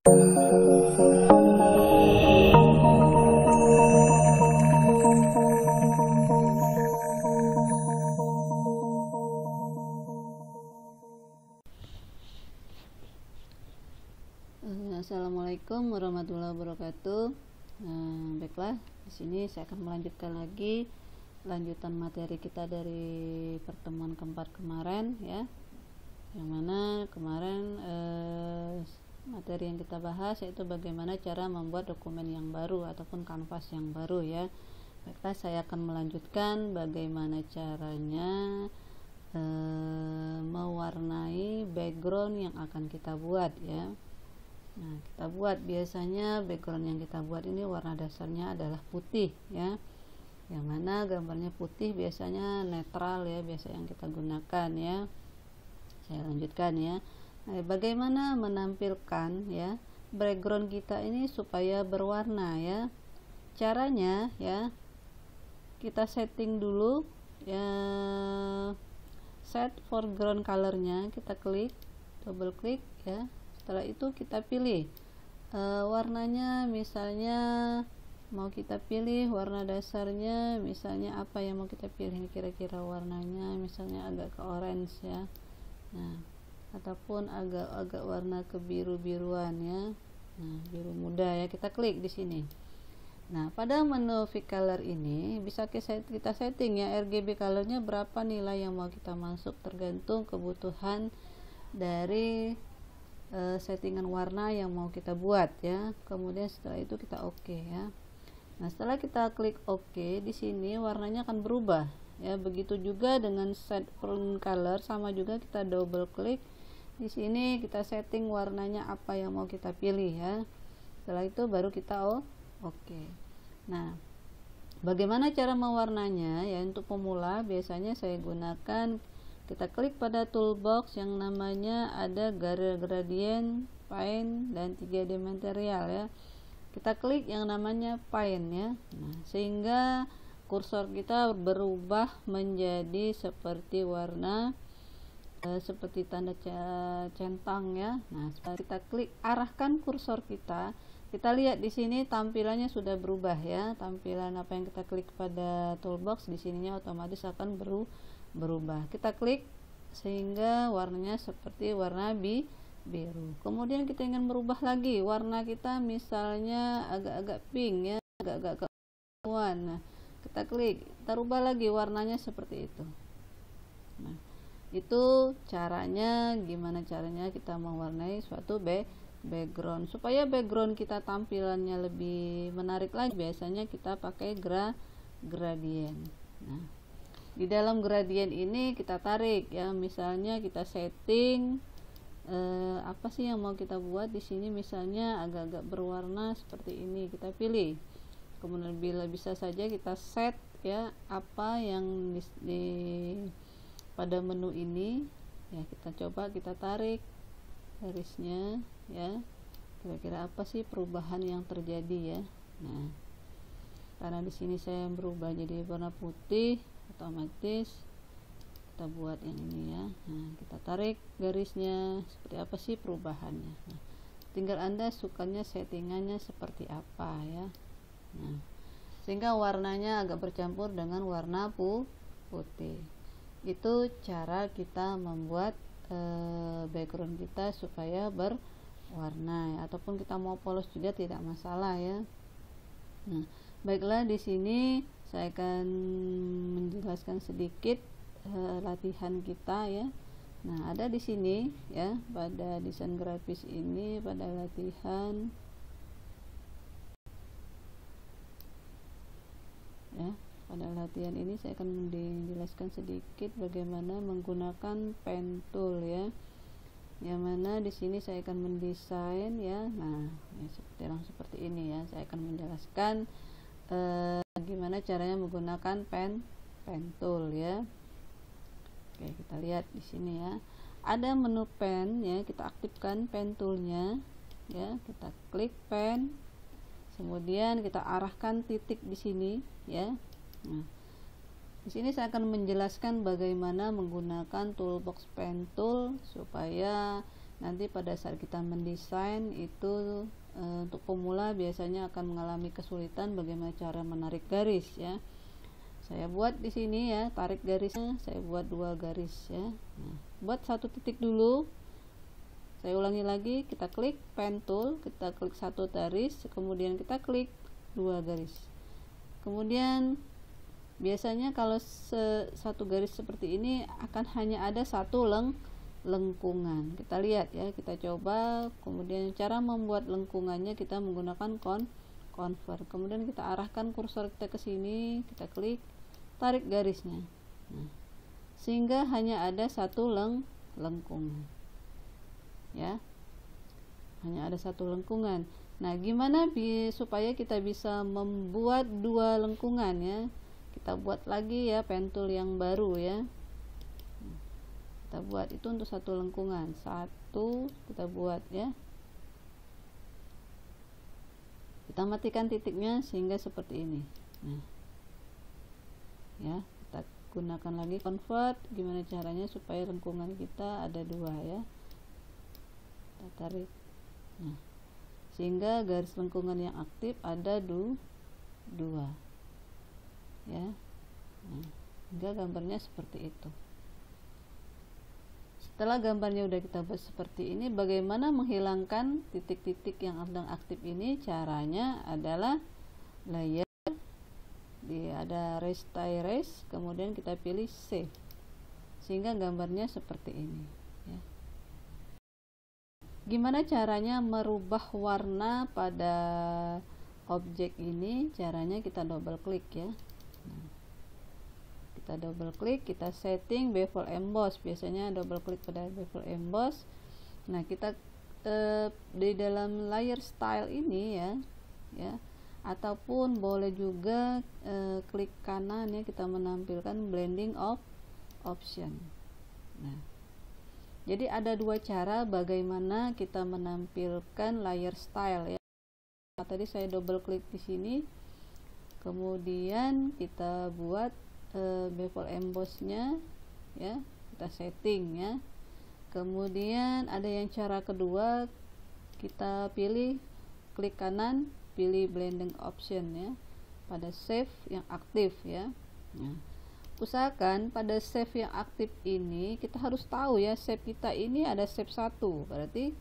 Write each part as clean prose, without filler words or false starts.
Assalamualaikum warahmatullahi wabarakatuh. Baiklah, di sini saya akan melanjutkan lagi lanjutan materi kita dari pertemuan keempat kemarin, ya. Yang mana kemarin materi yang kita bahas yaitu bagaimana cara membuat dokumen yang baru ataupun kanvas yang baru, ya. Baiklah, saya akan melanjutkan bagaimana caranya mewarnai background yang akan kita buat, ya. Nah, kita buat biasanya background yang kita buat ini warna dasarnya adalah putih, ya. Yang mana gambarnya putih biasanya netral, ya, biasa yang kita gunakan, ya. Saya lanjutkan, ya. Nah, bagaimana menampilkan, ya, background kita ini supaya berwarna, ya. Caranya, ya, kita setting dulu, ya, set foreground colornya, kita klik, double klik, ya. Setelah itu kita pilih warnanya, misalnya mau kita pilih warna dasarnya, misalnya apa yang mau kita pilih, kira-kira warnanya misalnya agak ke orange, ya. Nah, ataupun agak warna ke biru-biruan, ya. Nah, biru muda, ya, kita klik di sini. Nah, pada menu color ini bisa kita setting, ya, RGB colornya berapa nilai yang mau kita masuk, tergantung kebutuhan dari settingan warna yang mau kita buat, ya. Kemudian setelah itu kita oke, ya. Nah, setelah kita klik oke, di sini warnanya akan berubah, ya. Begitu juga dengan set color, sama juga kita double klik di sini, kita setting warnanya apa yang mau kita pilih, ya. Setelah itu baru kita oke. Nah, bagaimana cara mewarnanya, ya? Untuk pemula biasanya saya gunakan, kita klik pada toolbox yang namanya ada gradient, paint, dan 3D material, ya. Kita klik yang namanya paint, ya. Nah, sehingga kursor kita berubah menjadi seperti warna seperti tanda centang, ya. Nah, setelah kita klik, arahkan kursor kita lihat di sini tampilannya sudah berubah, ya. Tampilan apa yang kita klik pada toolbox di sininya otomatis akan berubah. Kita klik sehingga warnanya seperti warna biru. Kemudian kita ingin merubah lagi warna kita, misalnya agak-agak pink, ya, agak-agak keunguan. Nah, kita klik, kita rubah lagi warnanya seperti itu. Nah, itu caranya, gimana caranya kita mewarnai suatu background supaya background kita tampilannya lebih menarik lagi. Biasanya kita pakai gradient. Nah, di dalam gradient ini kita tarik, ya, misalnya kita setting apa sih yang mau kita buat di sini, misalnya agak-agak berwarna seperti ini, kita pilih. Kemudian bila bisa saja kita set, ya, apa yang pada menu ini, ya, kita coba kita tarik garisnya, ya, kira-kira apa sih perubahan yang terjadi, ya. Nah, karena di sini saya berubah jadi warna putih, otomatis kita buat yang ini, ya. Nah, kita tarik garisnya, seperti apa sih perubahannya. Nah, tinggal Anda sukanya settingannya seperti apa, ya. Nah, sehingga warnanya agak bercampur dengan warna putih. Itu cara kita membuat background kita supaya berwarna, ya. Ataupun kita mau polos juga tidak masalah, ya. Nah, baiklah, di sini saya akan menjelaskan sedikit latihan kita, ya. Nah, ada di sini, ya, pada desain grafis ini, pada latihan, ya, pada latihan ini saya akan menjelaskan sedikit bagaimana menggunakan pen tool, ya. Yang mana di sini saya akan mendesain, ya. Nah, ya, seperti ini, ya. Saya akan menjelaskan gimana caranya menggunakan pen tool, ya. Oke, kita lihat di sini, ya. Ada menu pen, ya. Kita aktifkan pen toolnya, ya. Kita klik pen, kemudian kita arahkan titik di sini, ya. Nah, di sini saya akan menjelaskan bagaimana menggunakan toolbox pen tool supaya nanti pada saat kita mendesain itu untuk pemula biasanya akan mengalami kesulitan bagaimana cara menarik garis ya. Saya buat di sini ya, tarik garisnya, saya buat 2 garis ya. Nah, buat 1 titik dulu. Saya ulangi lagi, kita klik pen tool, kita klik 1 garis, kemudian kita klik 2 garis. Kemudian biasanya kalau satu garis seperti ini akan hanya ada 1 lengkungan. Kita lihat ya, kita coba. Kemudian cara membuat lengkungannya kita menggunakan convert. Kemudian kita arahkan kursor kita ke sini, kita klik, tarik garisnya. Nah, sehingga hanya ada 1 lengkungan. Ya. Hanya ada 1 lengkungan. Nah, gimana supaya kita bisa membuat 2 lengkungan ya? Kita buat lagi ya pen tool yang baru ya. Kita buat itu untuk 1 lengkungan. 1 kita buat ya. Kita matikan titiknya sehingga seperti ini. Nah, ya, kita gunakan lagi convert. Gimana caranya supaya lengkungan kita ada 2 ya. Kita tarik. Nah, sehingga garis lengkungan yang aktif ada 2 ya. Nah, hingga gambarnya seperti itu. Setelah gambarnya udah kita buat seperti ini, bagaimana menghilangkan titik-titik yang sedang aktif ini? Caranya adalah layer, ada erase, kemudian kita pilih save, sehingga gambarnya seperti ini ya. Gimana caranya merubah warna pada objek ini? Caranya kita double klik ya. Nah, kita double klik, kita setting bevel emboss. Biasanya double klik pada bevel emboss. Nah, kita di dalam layer style ini ya, ataupun boleh juga klik kanan ya, kita menampilkan blending of option. Nah, jadi ada 2 cara bagaimana kita menampilkan layer style ya. Nah, tadi saya double klik di sini, kemudian kita buat bevel embossnya ya, kita setting ya. Kemudian ada yang cara kedua, kita pilih, klik kanan, pilih blending option ya, pada save yang aktif ya. Nah, usahakan pada save yang aktif ini kita harus tahu ya, save kita ini ada save 1, berarti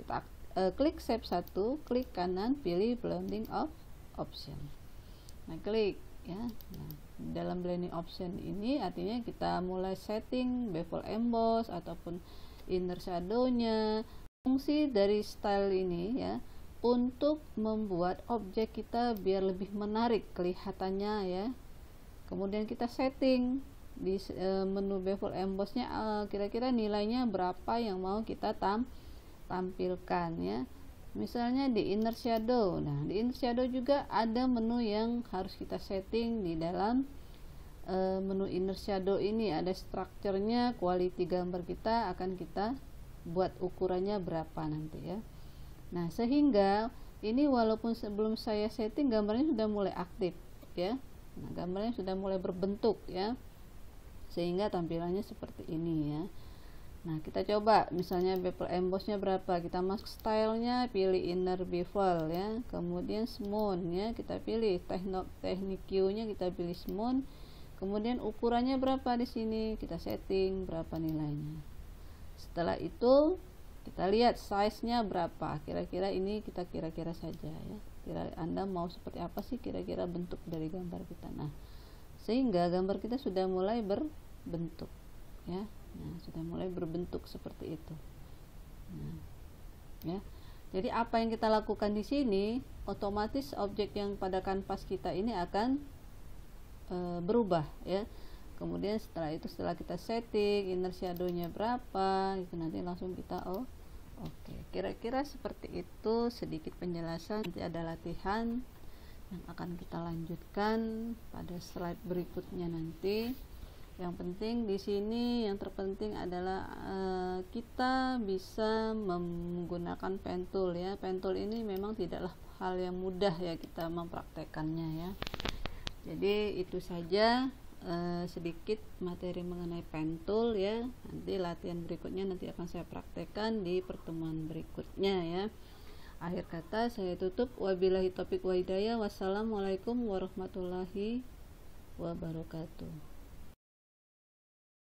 kita klik save 1, klik kanan, pilih blending of option. Nah, klik ya. Nah, dalam blending option ini artinya kita mulai setting bevel emboss ataupun inner shadow-nya. Fungsi dari style ini ya untuk membuat objek kita biar lebih menarik kelihatannya ya. Kemudian kita setting di menu bevel emboss-nya, kira-kira nilainya berapa yang mau kita tampilkan ya. Misalnya di inner shadow. Nah, di inner shadow juga ada menu yang harus kita setting. Di dalam menu inner shadow ini ada strukturnya, quality gambar kita akan kita buat ukurannya berapa nanti ya. Nah, sehingga ini walaupun sebelum saya setting gambarnya sudah mulai aktif ya. Nah, gambarnya sudah mulai berbentuk ya, sehingga tampilannya seperti ini ya. Nah, kita coba misalnya bevel embossnya berapa, kita masuk stylenya, pilih inner bevel ya, kemudian smooth ya, kita pilih teknik Q nya, kita pilih smooth, kemudian ukurannya berapa di sini, kita setting berapa nilainya. Setelah itu kita lihat size nya berapa, kira-kira ini kita kira-kira saja ya, kira Anda mau seperti apa sih kira-kira bentuk dari gambar kita. Nah, sehingga gambar kita sudah mulai berbentuk ya. Nah, sudah mulai berbentuk seperti itu. Nah, ya. Jadi apa yang kita lakukan di sini, otomatis objek yang pada kanvas kita ini akan berubah ya. Kemudian setelah itu, setelah kita setting inner shadow-nya berapa, itu nanti langsung kita oke. Kira-kira seperti itu sedikit penjelasan. Nanti ada latihan yang akan kita lanjutkan pada slide berikutnya nanti. Yang penting di sini, yang terpenting adalah kita bisa menggunakan pen tool ya. Pen tool ini memang tidaklah hal yang mudah ya kita mempraktekannya ya. Jadi itu saja sedikit materi mengenai pen tool ya. Nanti latihan berikutnya nanti akan saya praktekkan di pertemuan berikutnya ya. Akhir kata saya tutup, wabillahi taufiq wa hidayah. Wassalamualaikum warahmatullahi wabarakatuh.